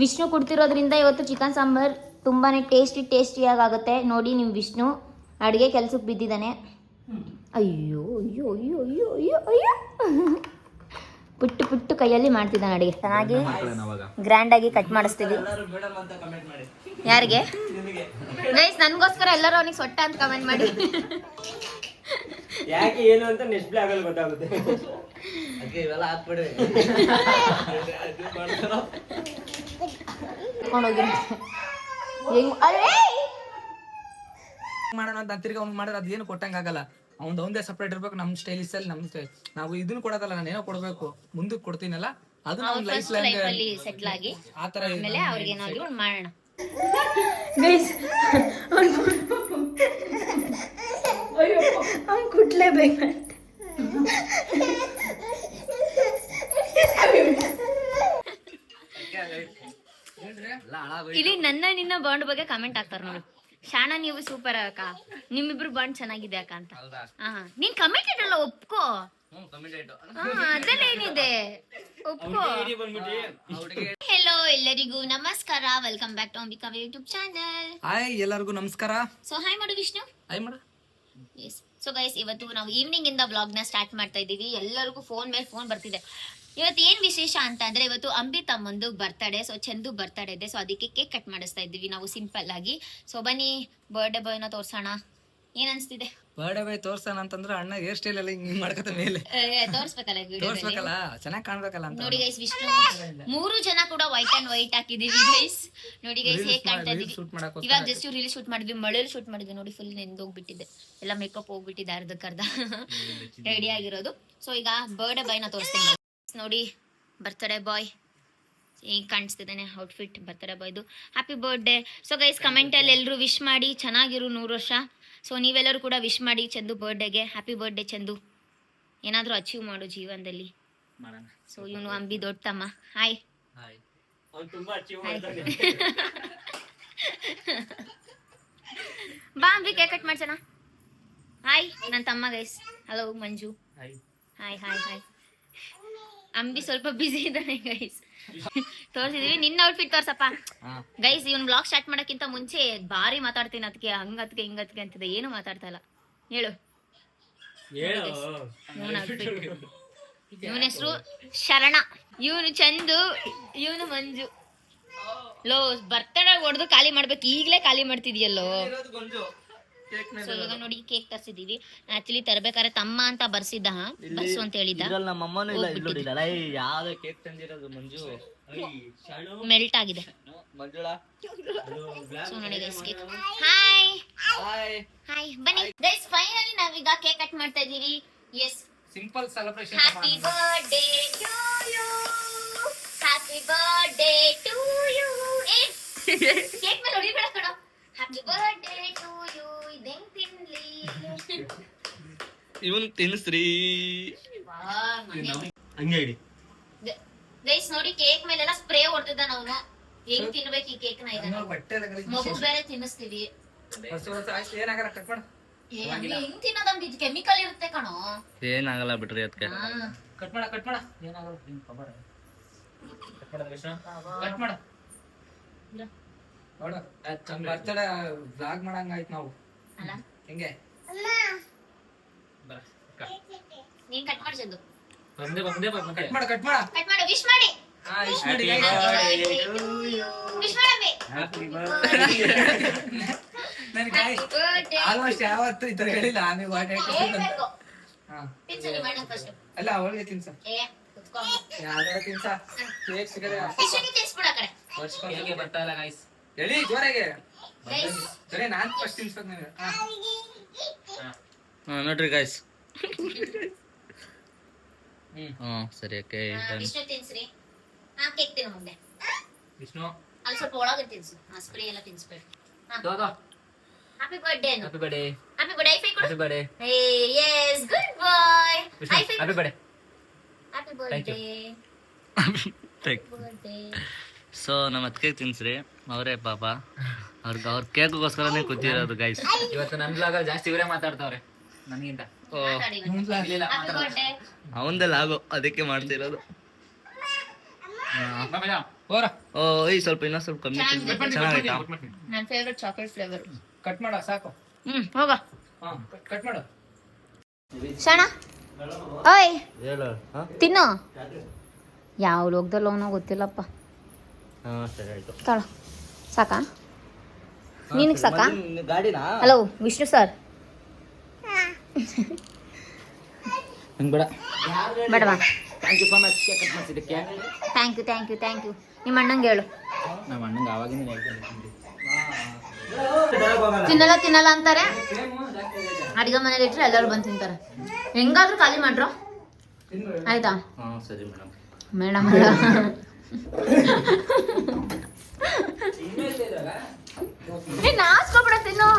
ವಿಷ್ಣು ಕೊಡ್ತಿರೋದ್ರಿಂದ ಇವತ್ತು ಚಿಕನ್ ಸಾಂಬಾರ್ ತುಂಬಾ ಟೇಸ್ಟಿಯಾಗಿ ಆಗುತ್ತೆ. ನೋಡಿ ನಿಮ್ಮ ವಿಷ್ಣು ಅಡುಗೆ ಕೆಲಸಕ್ಕೆ ಬಿದ್ದಿದ್ದಾನೆ. ಅಯ್ಯೋ ಅಯ್ಯೋ ಅಯ್ಯೋ ಅಯ್ಯೋ ಅಯ್ಯೋ ಅಯ್ಯೋ ಪುಟ್ಟು ಕೈಯಲ್ಲಿ ಮಾಡ್ತಿದ್ದಾನೆ ಅಡುಗೆ. ಚೆನ್ನಾಗಿ ಗ್ರ್ಯಾಂಡಾಗಿ ಕಟ್ ಮಾಡಿಸ್ತೀವಿ. ಯಾರಿಗೆ ಗೈಸ್? ನನಗೋಸ್ಕರ ಎಲ್ಲರೂ ಅವನಿಗೆ ಸೊಟ್ಟ ಅಂತ ಕಮೆಂಟ್ ಮಾಡಿ. ಯಾಕೆ ಏನು ಅಂತ ನೆಕ್ಸ್ಟ್ ಬ್ಲಾಗ್ ಅಲ್ಲಿ ಗೊತ್ತಾಗುತ್ತೆ. ಅದಕ್ಕೆ ಇವೆಲ್ಲ ಹಾಕ್ಬಿಡಿ. ಮಾಡೋಣ ಅಂತ ತಿರ್ಗಿ ಅವ್ನಿಗೆ ಮಾಡಿದ್ರೆ ಅದೇನು ಕೊಟ್ಟಂಗಾಗಲ್ಲ. ಒಂದೇ ಸಪ್ರೇಟ್ ಇರ್ಬೇಕು. ನಮ್ಮ ಸ್ಟೈಲಿಸ್ ಅಲ್ಲಿ ನಮ್ಮ ಸ್ಟೈಲ್ ನಾವು ಇದನ್ನ ಕೊಡೋದಲ್ಲ, ನಾನು ಏನೋ ಕೊಡಬೇಕು ಮುಂದಕ್ಕೆ ಕೊಡ್ತೀನಲ್ಲ ಅದು ನಮ್ಮ ಲೈಫ್ ಅಲ್ಲಿ ಸೆಟ್ಲ್ ಆಗಿ ಆತರ ಆಮೇಲೆ ಅವ್ರಿಗೆ ಏನಾದ್ರು ಒಂದು ಮಾಡೋಣ. ಅವ್ನು ಕುಟ್ಲೇಬೇಕಂತ ಇಲ್ಲಿ ನನ್ನ ನಿನ್ನ ಬಾಂಡ್ ಬಗ್ಗೆ ಕಮೆಂಟ್ ಆಗ್ತಾರ ನೋಡಿ. ಶಾಣ ನೀವು ಸೂಪರ್ ಅಕ್ಕ, ನಿಮ್ಮಿಬ್ರು ಬಾಂಡ್ ಚೆನ್ನಾಗಿದೆ ಅಕ್ಕ ಅಂತ. ನೀನ್ ಕಮೆಂಟ್ ಇಡಲ್ಲ, ಒಪ್ಕೋ. ಅದ್ರಲ್ಲಿ ಏನಿದೆ, ಒಪ್ಕೋ. ಹೆಲೋ ಎಲ್ಲರಿಗೂ ನಮಸ್ಕಾರ, welcome back to Ambika YouTube channel. Hi ಎಲ್ಲರಿಗೂ ನಮಸ್ಕಾರ. ಸೊ ಹಾಯ್ ಮಾಡು ವಿಷ್ಣು. ಹಾಯ್ ಮಾಡು. ಎಸ್. ಸೊ ಗೈಸ್, ಇವತ್ತು ನಾವು ಈವ್ನಿಂಗ್ ಇಂದ ಬ್ಲಾಗ್ ನ ಸ್ಟಾರ್ಟ್ ಮಾಡ್ತಾ ಇದೀವಿ. ಎಲ್ಲರಿಗೂ ಫೋನ್ ಮೇಲೆ ಫೋನ್ ಬರ್ತಿದೆ. ಇವತ್ತು ಏನ್ ವಿಶೇಷ ಅಂತ ಅಂದ್ರೆ, ಇವತ್ತು ಅಂಬಿ ತಮ್ಮಂದು ಬರ್ತಡೇ. ಸೊ ಚಂದು ಬರ್ತಡೇ ಇದೆ. ಸೊ ಅದಕ್ಕೆ ಕೇಕ್ ಕಟ್ ಮಾಡಿಸ್ತಾ ಇದ್ದೀವಿ ನಾವು ಸಿಂಪಲ್ ಆಗಿ. ಸೊ ಬನ್ನಿ ಬರ್ಡೇ ಬಾಯ್ನ ತೋರ್ಸೋಣ. ಏನ್ ಅನ್ಸ್ತಿದೆ? ಬರ್ಡೇ ಬಾಯ್ ತೋರ್ಸೋಣ ಅಂತಂದ್ರೆ ಅಣ್ಣ ಹೇರ್ ಸ್ಟೈಲ್ ಎಲ್ಲ ಹಿಂಗ್ ಮಾಡ್ಕತ್ತ ಮೇಲೆ ತೋರ್ಸ್ಬೇಕಲ್ಲ, ತೋರ್ಸ್ಬೇಕಲ್ಲ, ಚೆನ್ನಾಗಿ ಕಾಣ್ಬೇಕಲ್ಲ ಅಂತ. ನೋಡಿ ಗೈಸ್, ವಿಷ್ಣು 3 ಜನ ಕೂಡ ವೈಟ್ ಅಂಡ್ ವೈಟ್ ಹಾಕಿದೀವಿ ಗೈಸ್. ನೋಡಿ ಗೈಸ್ ಹೇಗ್ ಕಾಣ್ತಾ ಇದೀವಿ. ಇವಾಗ ಜಸ್ಟ್ ರೀಲ್ ಶೂಟ್ ಮಾಡಿದ್ವಿ, ಮಳೆಯಲ್ಲಿ ಶೂಟ್ ಮಾಡಿದ್ವಿ. ನೋಡಿ ಫುಲ್ ನೆಂದೋಗ್ಬಿಟ್ಟಿದೆ, ಎಲ್ಲ ಮೇಕಪ್ ಹೋಗ್ಬಿಟ್ಟಿದೆ ಅರ್ಧಕ್ಕರ್ಧ ರೆಡಿ ಆಗಿರೋದು. ಸೊ ಈಗ ಬರ್ಡೇ ಬಾಯ್ನ ತೋರಿಸ್ತೀನಿ ನೋಡಿ. ಬರ್ತ್ಡೇ ಬಾಯ್ ಈಗ ಕಾಣಿಸ್ತಿದ್ದಾನೆ ಔಟ್ಫಿಟ್ ಬರ್ತ್ಡೇ ಬಾಯ್ದು. Happy birthday. So guys comment ಅಲ್ಲಿ ಎಲ್ಲರೂ ವಿಶ್ ಮಾಡಿ, ಚೆನ್ನಾಗಿರು 100 ವರ್ಷ. ಸೊ ನೀವೆಲ್ಲರೂ ಕೂಡ ವಿಶ್ ಮಾಡಿ ಚಂದು ಬರ್ಡೇಗೆ. ಹ್ಯಾಪಿ ಬರ್ಡೇ ಚಂದು, ಏನಾದರೂ ಅಚೀವ್ ಮಾಡು ಜೀವನದಲ್ಲಿ. ಸೊ ಇವನು ಅಂಬಿ ದೊಡ್ಡ ತಮ್ಮ. ಹಾಯ್. ಬಾ ಅಂಬಿ, ಕೇಕ್ ಕಟ್ ಮಾಡ್ಸೋಣ. ಹಾಯ್ ನನ್ನ ತಮ್ಮ guys. Hello Manju. Hi hi hi. Ambi ಸ್ವಲ್ಪ ಬಿಸಿ ಇದ್ದಾನೆ ಗೈಸ್. ತೋರ್ಸಿದೀವಿ. ನಿನ್ನ ಔಟ್ಫಿಟ್ ತೋರ್ಸಪ್ಪ ಗೈಸ್. ಇವನ್ ಬ್ಲಾಗ್ ಸ್ಟಾರ್ಟ್ ಮಾಡಕ್ಕಿಂತ ಮುಂಚೆ ಭಾರಿ ಮಾತಾಡ್ತೀನಿ, ಅದಕ್ಕೆ ಹಂಗತ್ಗೆ ಹಿಂಗತ್ಗೆ ಅಂತಿದೆ, ಏನು ಮಾತಾಡ್ತಾ ಇಲ್ಲ. ಹೇಳು. ಇವನ ಹೆಸರು ಶರಣ, ಇವನು ಚಂದು, ಇವನು ಮಂಜು. ಲೋ ಬರ್ತಡೇ ಹೊಡೆದು ಖಾಲಿ ಮಾಡ್ಬೇಕು, ಈಗ್ಲೇ ಖಾಲಿ ಮಾಡ್ತಿದ್ಯಲ್ಲೋ. ಸೊ ಇವಾಗ ನೋಡಿ ಕೇಕ್ ತರ್ಸಿದೀವಿ. ಆಕ್ಚುಲಿ ತರಬೇಕಾದ್ರೆ ತಮ್ಮ ಅಂತ ಬರ್ಸಿದ್ದ, ಬರ್ಸು ಅಂತ ಹೇಳಿದ್ದ. ಮೆಲ್ಟ್ ಆಗಿದೆ. ಸೊ ನೋಡಿ ಗೈಸ್ ಕೇಕ್. ಹಾಯ್ ಹಾಯ್ ಬನ್ನಿ ಗೈಸ್. ಫೈನಲಿ ನಾವೀಗ ಕೇಕ್ ಕಟ್ ಮಾಡ್ತಾ ಇದೀವಿ. Yes, simple celebration. Happy birthday to you, happy birthday to you. Cake ಮೇಲೆ ಹೊಡಿಬೇಡ ಕಣೋ. Happy birthday to you. ಇದೆಂಗ್ ತಿನ್ಲಿ, ಇವನ್ ತಿನ್ಸ್ರಿ ಹಂಗೆ ಇಡಿ ಗೈಸ್. ನೋಡಿ ಕೇಕ್ ಮೇಲೆಲ್ಲ ಸ್ಪ್ರೇ ಹೊಡ್ತಿದ್ದ. ನಾವು ಹೆಂಗ್ ತಿನ್ಬೇಕು ಈ ಕೇಕ್ ನ? ಮಗು ಬೇರೆ ತಿನ್ನಿಸ್ತೀವಿ. ಹೆಂಗ್ ತಿನ್ನೋದಂತ ಇದು ಕೆಮಿಕಲ್ ಇರುತ್ತೆ ಕಣೋ. ಏನಾಗಲ್ಲ ಬಿಡ್ರಿ ಅದಕ್ಕೆ. ಕಟ್ ಮಾಡ ಕಟ್ ಮಾಡ, ಏನಾಗಲ್ಲ. ಕಟ್ ಮಾಡ ನೋಡ, ಬರ್ತಡೇ ವ್ಲಾಗ್ ಮಾಡಂಗಾಯ್ತು ನಾವು. ಅಲ್ಲ ಹೆಂಗೆ ನೀನ್ ಕಟ್ ಮಾಡಿ ಚಂದು. ಕಟ್ ಮಾಡ ಕಟ್ ಮಾಡ ಕಟ್ ಮಾಡು, ವಿಶ್ ಮಾಡಿ. ವಿಶ್ ಮಾಡಿ. ವಿಶ್ ಮಾಡಮ್ಮಿ. ನನಗೆ ಆಲ್ಮೋಸ್ಟ್ ಯಾವತ್ತು ಈ ತರ ಹೇಳಿಲ್ಲ. ನೀವು ಅಲ್ಲ ಅವಳಿಗೆ ತಿನ್ಸ, ಯಾವ್ದಾರ ತಿನ್ಸ. ಕೇಕ್ ಸಿಗದೆ ವರ್ಷಕ್ಕೆ ಬರ್ತಾ ಇಲ್ಲ ಗೈಸ್. ಹೇಳಿ ಜೋರಾಗೆ. ಸರಿ ನಾನ್ ಫಸ್ಟ್ ತಿನ್ಸ್ಬೇಕು ನೀವು. ನೋಡ್ರಿ ಗೈಸ್. ಸರಿ ಓಕೆ. ವಿಷ್ಣು ತಿನ್ಸ್ರಿ. ಕೇಕ್ ತಿನ್ನು ಮುಂದೆ. ವಿಷ್ಣು ಅಲ್ಲಿ ಸ್ವಲ್ಪ ಒಳಗೆ ತಿನ್ಸು. ಸ್ಪ್ರೇ ಎಲ್ಲ ತಿನ್ಸ್ಬೇಕು. Happy birthday. Happy birthday. Happy birthday. High five ಕೊಡು. Happy birthday. Yes, good boy. High five. Happy birthday. Happy birthday. So ನಮ್ಮ ಅತ್ತಿಗೆ ತಿನ್ಸ್ರಿ. ಅವರೇ ಪಾಪ ಅವ್ರ ಕೇಕ್ಗೋಸ್ಕರನೇ ಕೂತಿರೋದು ಗೈಸ್. ಇವತ್ತು ನನ್ನ ಬ್ಲಾಗ್ ಜಾಸ್ತಿ ಇವರೇ ಮಾತಾಡ್ತಾವ್ರೆ ನನಗಿಂತ. ಅವಂದೆಲ್ಲ ಆಗೋ ಅದಕ್ಕೆ ಮಾಡ್ತಿರೋದು. ಹೋರ ಓ ಈ ಸ್ವಲ್ಪ ಇನ್ನೂ ಸ್ವಲ್ಪ ಕಮ್ಮಿ ಚೆನ್ನಾಗೈತಾ? ನನ್ನ ಫೇವ್ರೆಟ್ ಚಾಕ್ಲೇಟ್ ಫ್ಲೇವರ್. ಕಟ್ ಮಾಡ ಸಾಕು. ಹೋಗ ಹಾ ಕಟ್ ಮಾಡು. ಶಣ ಓಯ್ ಹೇಳು. ತಿನ್ನು. ಯಾವ ಲೋಕದಲ್ಲಿ ಅವನೋ ಗೊತ್ತಿಲ್ಲಪ್ಪ. ಹಾಂ ಸರಿ ಆಯಿತು. ತಳ ಸಾಕಾ? ನಿನಗೆ ಸಾಕಾ? ಗಾಡಿನಾ? Hello Vishnu sir. ಹಂಗೆ ಬೇಡ. ಬೇಡವಾ? Thank you so much cake cut ಮಾಡಿಸಿದ್ದಕ್ಕೆ. Thank you. ನಿಮ್ಮ ಅಣ್ಣಂಗೆ ಹೇಳು. ನಮ್ಮ ಅಣ್ಣಂಗೆ ಆವಾಗಿಂದ ಹೇಳ್ತೀನಿ. ತಿನ್ನಲ್ಲ ಅಂತಾರೆ. ಅಡಿಗೆ ಮನೇಲಿ ಇಟ್ಟರೆ ಎಲ್ಲರೂ ಬಂದು ತಿಂತಾರೆ. ಹೆಂಗಾದ್ರೂ ಖಾಲಿ ಮಾಡ್ರು ಆಯ್ತಾ? ಹಾಂ ಸರಿ ಮೇಡಮ್. ನಾಚ್ಕೊಬಿಡ ತಿನ್ನು.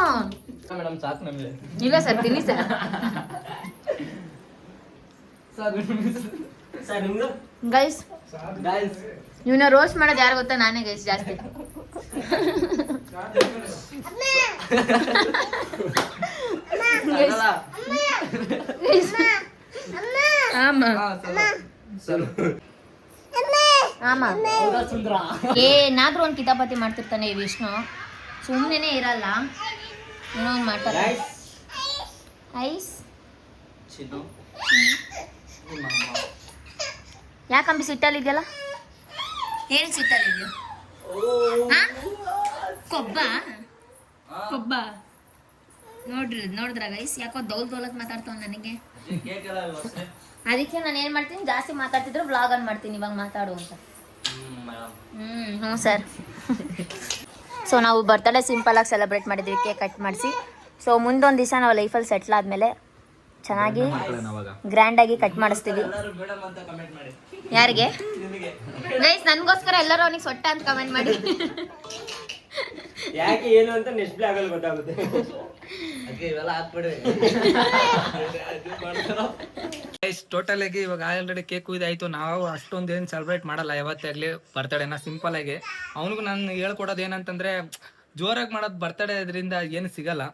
ಮೇಡಮ್ ಸಾಕು ನಮಗೆ. ಇಲ್ಲ ಸರ್ ತಿನ್ನಿ ಸರ್. ಗೈಸ್ ಇವನ್ನ ರೋಸ್ಟ್ ಮಾಡೋದು ಯಾರು ಗೊತ್ತಾ? ನಾನೇ ಗೈಸ್ ಜಾಸ್ತಿ. ಏನಾದ್ರೂ ಒಂದು ಕಿತಾಪತಿ ಮಾಡ್ತಿರ್ತಾನೆ ಈ ವಿಷ್ಣು. ಸುಮ್ಮನೆ ಇರಲ್ಲ, ಏನೋ ಒಂದು ಮಾಡ್ತಾರೆ. ಐಸ್ ಯಾಕಂಬಿ ಸಿಟ್ಟಲ್ಲಿದೆಯಲ್ಲ? ಏನು ಸಿಟ್ಟಲ್ಲಿದೆಯೋ? ಕೊಬ್ಬ ನೋಡಿದ್ರ ಗೈಸ್ ಯಾಕೋ ದೌಲತ್ ಮಾತಾಡ್ತಾವ ನನಗೆ. ಅದಕ್ಕೆ ನಾನು ಏನ್ ಮಾಡ್ತೀನಿ, ಜಾಸ್ತಿ ಮಾತಾಡ್ತಿದ್ರು ವ್ಲಾಗ್ ಆನ್ ಮಾಡ್ತೀನಿ, ಇವಾಗ ಮಾತಾಡು ಅಂತ. ಹ್ಞೂ ಸರ್. ಸೊ ನಾವು ಬರ್ತ್ಡೇ ಸಿಂಪಲಾಗಿ ಸೆಲೆಬ್ರೇಟ್ ಮಾಡಿದ್ವಿ, ಕೇಕ್ ಕಟ್ ಮಾಡಿಸಿ. ಸೊ ಮುಂದೊಂದು ದಿವಸ ನಾವು ಲೈಫಲ್ಲಿ ಸೆಟ್ಲ್ ಆದಮೇಲೆ ಚೆನ್ನಾಗಿ ಗ್ರ್ಯಾಂಡಾಗಿ ಕಟ್ ಮಾಡಿಸ್ತೀವಿ. ಯಾರಿಗೆ ಗೈಸ್? ನನಗೋಸ್ಕರ ಎಲ್ಲರೂ ಅವನಿಗೆ ಸೊಟ್ಟ ಅಂತ ಕಮೆಂಟ್ ಮಾಡಿ. ಯಾಕೆ ಏನು ಅಂತ ನೆಕ್ಸ್ಟ್ ಬ್ಲಾಗ್ ಅಲ್ಲಿ ಗೊತ್ತಾಗುತ್ತೆ. ಟೋಟಲ್ ಆಗಿ ಇವಾಗ ಆಲ್ರೆಡಿ ಕೇಕ್ ಇದಾಯ್ತು. ನಾವು ಅಷ್ಟೊಂದು ಏನು ಸೆಲೆಬ್ರೇಟ್ ಮಾಡಲ್ಲ ಯಾವತ್ತಾಗ್ಲಿ ಬರ್ತಡೇನ. ಸಿಂಪಲ್ ಆಗಿ ಅವನಿಗೂ ನಾನು ಹೇಳ್ಕೊಡೋದು ಏನಂತಂದ್ರೆ, ಜೋರಾಗಿ ಮಾಡೋದು ಬರ್ತಡೇ ಇದರಿಂದ ಏನು ಸಿಗಲ್ಲ.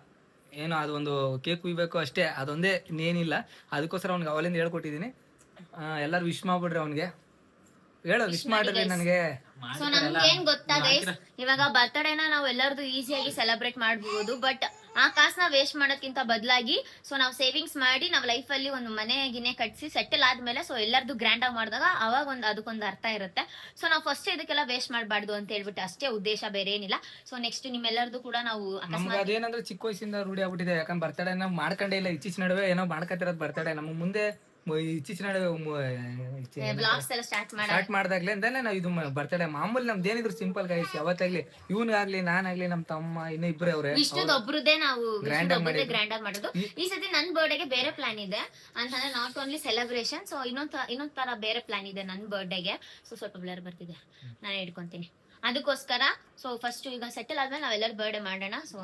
ಏನೋ ಅದೊಂದು ಕೇಕ್ ಕುಯ್ಬೇಕು ಅಷ್ಟೇ, ಅದೊಂದೇ ಇನ್ನೇನಿಲ್ಲ. ಅದಕ್ಕೋಸ್ಕರ ಅವ್ನಿಗೆ ಅವಲಿಂದ ಹೇಳ್ಕೊಟ್ಟಿದ್ದೀನಿ. ಎಲ್ಲರೂ ವಿಶ್ ಮಾಡ್ಬಿಡ್ರಿ ಅವ್ನಿಗೆ. ಹೇಳು ವಿಶ್ ಮಾಡ್ರಿ ನನಗೆ. ಸೊ ನಮ್ಗೆ ಏನ್ ಗೊತ್ತಾ ಗೈಸ್, ಇವಾಗ ಬರ್ತಡೇನ ನಾವು ಎಲ್ಲರದು ಈಸಿಯಾಗಿ ಸೆಲೆಬ್ರೇಟ್ ಮಾಡ್ಬೋದು. ಬಟ್ ಆ ಕಾಸನ್ನ ವೇಸ್ಟ್ ಮಾಡೋದ್ಕಿಂತ ಬದಲಾಗಿ ಸೊ ನಾವು ಸೇವಿಂಗ್ಸ್ ಮಾಡಿ ನಾವು ಲೈಫಲ್ಲಿ ಒಂದು ಮನೆ ಗಿನೆ ಕಟ್ಸಿ ಸೆಟಲ್ ಆದ್ಮೇಲೆ ಸೊ ಎಲ್ಲರದು ಗ್ರ್ಯಾಂಡ್ ಆಗಿ ಮಾಡಿದಾಗ ಅವಾಗ ಅದಕ್ಕೊಂದು ಅರ್ಥ ಇರುತ್ತೆ. ಸೊ ನಾವು ಫಸ್ಟ್ ಇದಕ್ಕೆಲ್ಲ ವೇಸ್ಟ್ ಮಾಡಬಾರ್ದು ಅಂತ ಹೇಳ್ಬಿಟ್ಟು ಅಷ್ಟೇ ಉದ್ದೇಶ, ಬೇರೆ ಏನಿಲ್ಲ. ಸೊ ನೆಕ್ಸ್ಟ್ ನಿಮ್ಮೆಲ್ಲರದು ಕೂಡ ನಾವು ನಮ್ಗೆ ಅದೇನಂದ್ರೆ ಚಿಕ್ಕ ವಯಸ್ಸಿಂದ ರೂಢಿ ಆಗ್ಬಿಟ್ಟಿದೆ. ಯಾಕಂದ್ರೆ ಬರ್ತಡೇ ನಾವು ಮಾಡ್ಕೊಂಡೇ ಇಲ್ಲ. ಇತ್ತೀಚಿನ ನಡುವೆ ಏನೋ ಮಾಡ್ಕೊತಿರೋದು ಬರ್ತಡೇ. ನಮ್ಗೆ ಮುಂದೆ ಇತ್ತೀಚಿನ ನಡುವೆ ವ್ಲಾಗ್ಸ್ ಎಲ್ಲ ಸ್ಟಾರ್ಟ್ ಮಾಡ್ದಾಗ್ಲಿಂದಲೇ ನಾವು ಇದು ಬರ್ತಡೇ ಮಾಮೂಲಿ ನಮ್ದು ಏನಿದ್ರು ಸಿಂಪಲ್ ಗೈಸ್. ಯಾವತ್ತಾಗ್ಲಿ ಇವನಾಗ್ಲಿ ನಾನಾಗ್ಲಿ ನಮ್ಮ ತಮ್ಮ ಇನ್ನೂ ಇಬ್ಬರೇ ಅವ್ರೆ ವಿಷ್ಣುದೊಬ್ರದೇ ನಾವು ಗ್ರ್ಯಾಂಡ್ ಆಗಿ ಮಾಡೋದು. ಈ ಸತಿ ನನ್ ಬರ್ಡೇಗೆ ಬೇರೆ ಪ್ಲಾನ್ ಇದೆ ಅಂತಂದ್ರೆ, ನಾಟ್ ಓನ್ಲಿ ಸೆಲೆಬ್ರೇಷನ್. ಸೊ ಇನ್ನೊಂದ್ ತರ ಬೇರೆ ಪ್ಲಾನ್ ಇದೆ ನನ್ ಬರ್ಡೇಗೆ. ಸೊ ಸ್ವಲ್ಪ ಬ್ಲರ್ ಬರ್ತಿದೆ, ನಾನೇ ಇಟ್ಕೊಂತೀನಿ ಅದಕ್ಕೋಸ್ಕರ. ಸೊ ಫಸ್ಟ್ ಈಗ ಸೆಟಲ್ ಆದ್ಮೇಲೆ ನಾವೆಲ್ಲರೂ ಬರ್ಡೇ ಮಾಡೋಣ. ಸೊ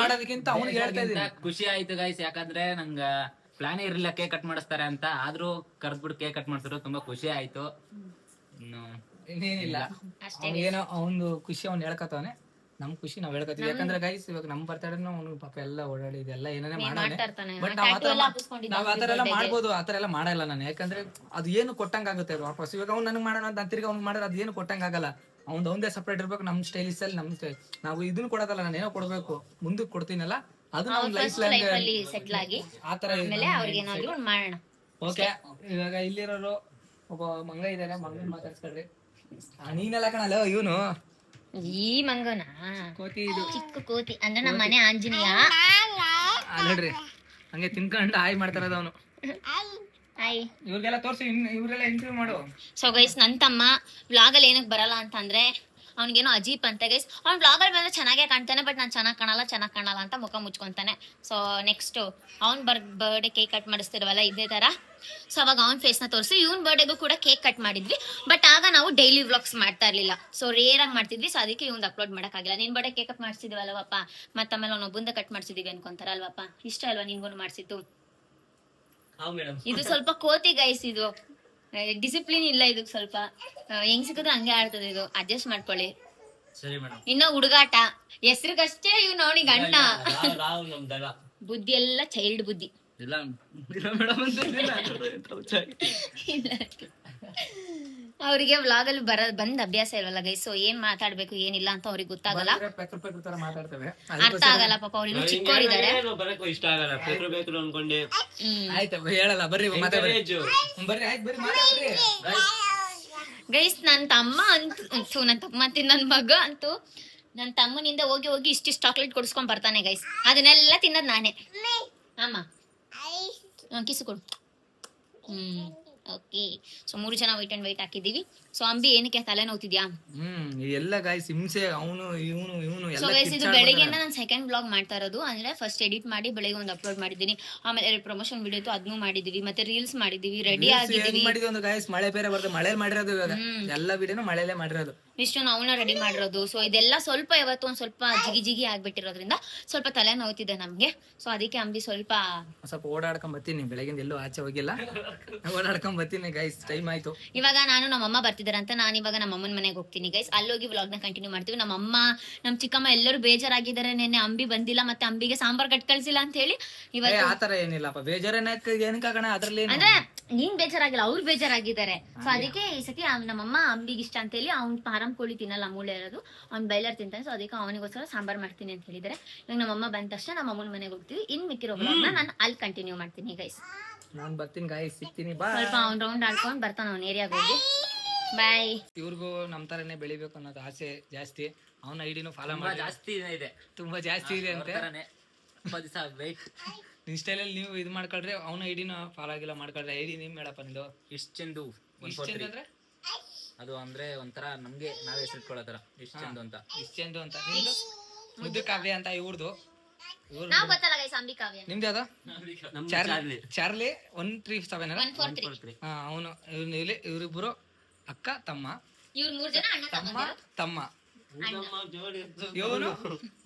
ಮಾಡೋದಕ್ಕಿಂತ ಅವ್ನಿಗೆ ಹೇಳ್ತಾ ಇದ್ದೀನಿ. ಖುಷಿ ಆಯ್ತು ಗೈಸ್, ಯಾಕಂದ್ರೆ ನಂಗೆ ಪ್ಲಾನೇ ಇರಲಿಲ್ಲ ಕೇಕ್ ಕಟ್ ಮಾಡಿಸ್ತಾರೆ ಅಂತ. ಆದ್ರೂ ಕರೆದ್ಬಿಟ್ಟು ಕೇಕ್ ಕಟ್ ಮಾಡ್ತಿರೋ ತುಂಬಾ ಖುಷಿ ಆಯ್ತು. ಇನ್ನೇನಿಲ್ಲ, ಏನೋ ಅವನು ಖುಷಿ ಅವ್ನು ಹೇಳ್ಕೊತಾವನೆ, ನಮ್ ಖುಷಿ ನಾವ್ ಹೇಳ್ಕೊತೀವಿ. ಯಾಕಂದ್ರೆ ಗೈಸ್ ಇವಾಗ ನಮ್ ಬರ್ತಡೇನು ಅವ್ನು ಪಾಪ ಎಲ್ಲ ಓಡಾಡಿ ಇದೆಲ್ಲ ಏನೇ ಮಾಡೋಣ. ಬಟ್ ನಾವ್ ಆತರ ಎಲ್ಲ ಮಾಡ್ಬೋದು, ಆತರ ಎಲ್ಲ ಮಾಡಲ್ಲ ನಾನು. ಯಾಕಂದ್ರೆ ಅದು ಏನು ಕೊಟ್ಟಂಗಾಗುತ್ತೆ ವಾಪಸ್. ಇವಾಗ ಅವ್ನು ನನಗೆ ಮಾಡೋಣ ಅಂತ ತಿರ್ಗಿ ಅವ್ನು ಮಾಡಿದ್ರೆ ಅದು ಏನು ಕೊಟ್ಟಂಗಾಗಲ್ಲ. ಅವ್ನು ಒಂದೇ ಸಪ್ರೇಟ್ ಇರ್ಬೇಕು. ನಮ್ ಸ್ಟೈಲಿಸ್ ಅಲ್ಲಿ ನಮ್ ನಾವು ಇದನ್ನ ಕೊಡೋದಲ್ಲ, ನಾನು ಏನೋ ಕೊಡ್ಬೇಕು ಮುಂದಕ್ಕೆ ಕೊಡ್ತೀನಲ್ಲ, ಅದು ನಮ್ ಲೈಫ್ ಸೆಟ್ಲ್ ಆಗಿ ಆತರ ಮಾಡೋಣ. ಓಕೆ, ಇವಾಗ ಇಲ್ಲಿರೋರು ಒಬ್ಬ ಮಂಗ ಇದಾರೆ, ಮಂಗನ್ ಮಾತಾಡ್ಸ್ಕೊಳ್ರಿ. ನೀನೆಲ್ಲ ಕಣಲ್ಲ ಇವನು ಈ ಮಂಗನ ಕೋತಿ, ಇದು ಚಿಕ್ಕ ಕೋತಿ ಅಂದ್ರೆ ನಮ್ಮ ಮನೆ ಆಂಜನೇಯ. ನೋಡ್ರಿ ಹಂಗೆ ತಿನ್ಕೊಂಡು ಹಾಯ್ ಮಾಡ್ತಾರದ ಅವನು. ಇವ್ರಿಗೆಲ್ಲ ತೋರ್ಸಿ, ಇವ್ರೆಲ್ಲ ಇಂಟರ್ವ್ಯೂ ಮಾಡು. ಸೊ ಗೈಸ್ ನನ್ ತಮ್ಮ ವ್ಲಾಗ್ ಅಲ್ಲಿ ಏನಕ್ಕೆ ಬರಲ್ಲ ಅಂತಂದ್ರೆ ಅವ್ನಿಗೇನೋ ಅಜೀಪ್ ಅಂತ ಗೈಸ್. ಅವ್ನು ವ್ಲಾಗಲ್ಲಿ ಬಂದ್ರೆ ಚೆನ್ನಾಗೇ ಕಾಣ್ತಾನೆ, ಬಟ್ ನಾನು ಚೆನ್ನಾಗಿ ಕಾಣಲ್ಲ ಅಂತ ಮುಖ ಮುಚ್ಕೊಂತಾನೆ. ಸೊ ನೆಕ್ಸ್ಟ್ ಅವ್ನ ಬರ್ಡೇ ಕೇಕ್ ಕಟ್ ಮಾಡಿಸ್ತಿರುವಲ್ಲ ಇದೇ ತರ. ಸೊ ಅವಾಗ ಅವ್ನ ಫೇಸ್ನ ತೋರಿಸಿ ಇವ್ನ ಬರ್ಡೇಗೂ ಕೂಡ ಕೇಕ್ ಕಟ್ ಮಾಡಿದ್ವಿ. ಬಟ್ ಆಗ ನಾವು ಡೈಲಿ ವ್ಲಾಗ್ಸ್ ಮಾಡ್ತಾ ಇರ್ಲಿಲ್ಲ, ಸೊ ರೇರ್ ಆಗಿ ಮಾಡ್ತಿದ್ವಿ. ಸೊ ಅದಕ್ಕೆ ಇವ್ನ ಅಪ್ಲೋಡ್ ಮಾಡೋಕ್ಕಾಗಿಲ್ಲ. ನಿನ್ ಬರ್ಡೇ ಕೇಕ್ ಕಟ್ ಮಾಡಿಸಿದ್ವಲ್ಲವಪ್ಪ, ಮತ್ತೆ ಆಮೇಲೆ ಅವ್ನೊಬ್ಬಂದ ಕಟ್ ಮಾಡಿಸಿದೀವಿ ಅನ್ಕೊಂತಾರಲ್ವಪ್ಪ. ಇಷ್ಟ ಅಲ್ವಾ ನಿನ್ಗೂ ಮಾಡಿಸಿದ್ದು? ಇದು ಸ್ವಲ್ಪ ಕೋತಿ ಗೈಸ್, ಇದು ಡಿಸಿಪ್ಲಿನ್ ಇಲ್ಲ ಇದಕ್ಕೆ ಸ್ವಲ್ಪ. ಹೆಂಗ್ ಸಿಕ್ಕಿದ್ರೆ ಹಂಗೆ ಆಡ್ತದೆ ಇದು, ಅಡ್ಜಸ್ಟ್ ಮಾಡ್ಕೊಳ್ಳಿ. ಇನ್ನ ಹುಡುಗಾಟ ಹೆಸ್ರಿಗಷ್ಟೇ ಇವ್ ನೋಡಿ ಗಂಡ. ಬುದ್ಧಿ ಎಲ್ಲ ಚೈಲ್ಡ್ ಬುದ್ಧಿ. ಅವರಿಗೆ ವ್ಲಾಗಲ್ಲಿ ಬಂದ್ ಅಭ್ಯಾಸ ಇಲ್ವಲ್ಲ ಗೈಸ್, ಸೊ ಏನ್ ಮಾತಾಡ್ಬೇಕು ಏನಿಲ್ಲ ಅಂತ ಅವ್ರಿಗೆ ಗೊತ್ತಾಗಲ್ಲ, ಪೆಕ್ರ ತರ ಮಾತಾಡ್ತೇವೆ. ಅರ್ಥ ಆಗಲ್ಲ ಪಾಪ ಅವ್ರು ಇನ್ನೂ ಚಿಕ್ಕವರಿದ್ದಾರೆ. ಬರಕ್ಕೂ ಇಷ್ಟ ಆಗಲ್ಲ, ಬೇಕು ಅನ್ಕೊಂಡೆ. ಆಯ್ತು ಹೇಳಲ್ಲ, ಬರ್ರಿ ಮಾತಾಡ್ರಿ, ಬರ್ರಿ ಆಯ್ತು ಬರ್ರಿ ಮಾತಾಡ್ರಿ. ಗೈಸ್ ನನ್ನ ತಮ್ಮ ಅಂತೂ ನನ್ನ ತಮ್ಮ ಅಂತೀನಿ, ನನ್ನ ಮಗ ಅಂತೂ ನನ್ನ ತಮ್ಮನಿಂದ ಹೋಗಿ ಹೋಗಿ ಇಷ್ಟಿಷ್ಟು ಚಾಕ್ಲೇಟ್ ಕೊಡಿಸ್ಕೊಂಡ್ ಬರ್ತಾನೆ ಗೈಸ್. ಅದನ್ನೆಲ್ಲ ತಿನ್ನೋದು ನಾನೇ. ಅಮ್ಮ ಕಿಸು ಕೊಡು. ಓಕೆ, ಸೊ 3 ಜನ ವೈಟ್ ಅಂಡ್ ವೈಟ್ ಹಾಕಿದೀವಿ. ಸೊ ಅಂಬಿ ಏನಕ್ಕೆ ತಲೆ ನೋವ್ತಿದ್ಯಾ? ಎಲ್ಲ ಗಾಯ್ಸ್ ಹಿಂಸೆ, ಅವನು ಇವನು ಸೊ ಗೈಸ್ ಇದು ಬೆಳಿಗ್ಗೆಯಿಂದ ನಾನು ಸೆಕೆಂಡ್ ಬ್ಲಾಗ್ ಮಾಡ್ತಾ ಇರೋದು. ಅಂದ್ರೆ ಫಸ್ಟ್ ಎಡಿಟ್ ಮಾಡಿ ಬೆಳಿಗ್ಗೆ ಒಂದು ಅಪ್ಲೋಡ್ ಮಾಡಿದ್ದೀನಿ, ಆಮೇಲೆ 2 ಪ್ರಮೋಷನ್ ವಿಡಿಯೋ ಇತ್ತು ಅದನ್ನು ಮಾಡಿದೀವಿ, ಮತ್ತೆ ರೀಲ್ಸ್ ಮಾಡಿದೀವಿ, ರೆಡಿ ಆಗಿದ್ದೀವಿ. ಮಾಡಿದ್ವಿ ಗಾಯ್ಸ್, ಮಳೆ ಬೇರೆ ಬರ್ತದೆ, ಮಳೆ ಮಾಡಿರೋದು ಇವಾಗ ಎಲ್ಲ ವಿಡಿಯೋನು ಮಳೆಲೇ ಮಾಡಿರೋದು. ಇಷ್ಟು ನಾವನ್ನ ರೆಡಿ ಮಾಡಿರೋದು. ಸೊ ಇದೆಲ್ಲ ಸ್ವಲ್ಪ ಇವತ್ತು ಒಂದ್ ಸ್ವಲ್ಪ ಜಿಗಿ ಆಗ್ಬಿಟ್ಟಿರೋದ್ರಿಂದ ಸ್ವಲ್ಪ ತಲೆ ನೋವ್ತಿದೆ ನಮ್ಗೆ. ಸೊ ಅದಕ್ಕೆ ಅಂಬಿ ಸ್ವಲ್ಪ ಓಡಾಡ್ಕೊಂಡ್ ಬರ್ತೀನಿ, ಬೆಳಗಿಂದ ಎಲ್ಲೂ ಆಚೆ ಹೋಗಿಲ್ಲ, ಓಡಾಡ್ಕೊಂಡ್ ಬರ್ತೀನಿ ಗೈಸ್, ಟೈಮ್ ಆಯ್ತು. ಇವಾಗ ನಾನು ನಮ್ಮಮ್ಮ ಬರ್ತಿದಾರೆ ಅಂತ ನಾನು ಇವಾಗ ನಮ್ಮ ಅಮ್ಮನ ಮನೆಗೆ ಹೋಗ್ತೀನಿ ಗೈಸ್. ಅಲ್ಲೋಗಿ ವ್ಲಾಗ್ ನ ಕಂಟಿನ್ಯೂ ಮಾಡ್ತೀವಿ. ನಮ್ಮಮ್ಮ ನಮ್ಮ ಚಿಕ್ಕಮ್ಮ ಎಲ್ಲರೂ ಬೇಜಾರಾಗಿದ್ದಾರೆ, ನೆನ್ನೆ ಅಂಬಿ ಬಂದಿಲ್ಲ ಮತ್ತೆ ಅಂಬಿಗೆ ಸಾಂಬಾರ್ ಕಟ್ ಕಳ್ಸಿಲ್ಲ ಅಂತ ಹೇಳಿ. ಇವತ್ತು ಆತರ ಏನಿಲ್ಲಪ್ಪ, ಬೇಜಾರೇನಕ್ಕಾಗಣ ಅದ್ರಲ್ಲಿ, ಅಂದ್ರೆ ನೀನ್ ಬೇಜಾರಾಗಿಲ್ಲ, ಅವ್ರು ಬೇಜಾರಾಗಿದ್ದಾರೆ. ಸೊ ಅದಕ್ಕೆ ಈ ಸತಿ ನಮ್ಮಮ್ಮ ಅಂಬಿಗೆ ಇಷ್ಟ ಅಂತ ಹೇಳಿ ಅವ್ನ್ ಪಾರಂ ಕೋಳಿ ತಿನ್ನಲ್ಲ, ಮೂಳೆ ಇರೋದು, ಅವ್ನ್ ಬೈಲರ್ ತಿಂತಾನೆ. ಸೊ ಅದಕ್ಕೆ ಅವನಿಗೋಸ್ಕರ ಸಾಂಬಾರ್ ಮಾಡ್ತೀನಿ ಅಂತ ಹೇಳಿದ್ದಾರೆ. ಇವಾಗ ನಮ್ಮಮ್ಮ ಬಂದ ತಕ್ಷಣ ನಮ್ಮ ಅಮ್ಮನ ಮನೆಗೆ ಹೋಗ್ತೀವಿ. ಇನ್ ಮಿಕ್ಕಿರೋ ವ್ಲಾಗ್ನ ನಾನು ಅಲ್ಲಿ ಕಂಟಿನ್ಯೂ ಮಾಡ್ತೀನಿ ಗೈಸ್. ನಾನ್ ಬರ್ತೀನಿ ಗಾಯ್ಸ್, ಸಿಗ್ತೀನಿ ಬಾ. ಸ್ವಲ್ಪ ಅವ್ನ್ ರೌಂಡ್ ಆಡ್ಕೊಂಡ್ ಬರ್ತಾನ ಅವ್ನ ಏರಿಯಾಗ ಹೋಗಿ. ಬಾಯ್. ಇವ್ರಿಗೂ ನಮ್ ತರನೇ ಬೆಳಿಬೇಕು ಅನ್ನೋದು ಆಸೆ ಜಾಸ್ತಿ. ಅವನ ಐಡಿನೂ ಫಾಲೋ ಮಾಡಿ, ತುಂಬಾ ಜಾಸ್ತಿ ಇದೆ ಅಂತೆ. ಇನ್ಸ್ಟಾಲಲ್ಲಿ ನೀವು ಇದು ಮಾಡ್ಕೊಳ್ರಿ, ಅವನ ಐಡಿನ ಫಾಲೋ ಆಗಿಲ್ಲ ಮಾಡ್ಕೊಳ್ರಿ. ಐಡಿ ನಿಮ್ ಮೇಡಪ್ಪ ನಿಂದು ಇಷ್ಟೆಂದು ಅಂದ್ರೆ ಅದು ಅಂದ್ರೆ ಒಂಥರ ನಮ್ಗೆ ನಾವೇ ಹೆಸರಿಟ್ಕೊಳ್ಳೋ ತರ ಇಷ್ಟೆಂದು ಅಂತ. ಇಷ್ಟೆಂದು ಅಂತ ನಿಮ್ದು ಮುದ್ದು ಕಾವ್ಯ ಅಂತ ಇವ್ರದ್ದು. ನಾವ್ ಗೊತ್ತಲ್ಲ ಗೈಸ್, ಅಂಬಿ ಕಾವ್ಯ. ನಿಮ್ದು ಯಾವ್ದು? ಚಾರ್ಲಿ 137 ಅಲ್ಲ? 143. ಅವನು ಇವ್ರಿಬ್ರು ಅಕ್ಕ ತಮ್ಮ, ಇವ್ರು 3 ಜನ ಅಣ್ಣ ತಮ್ಮ, ಇವನು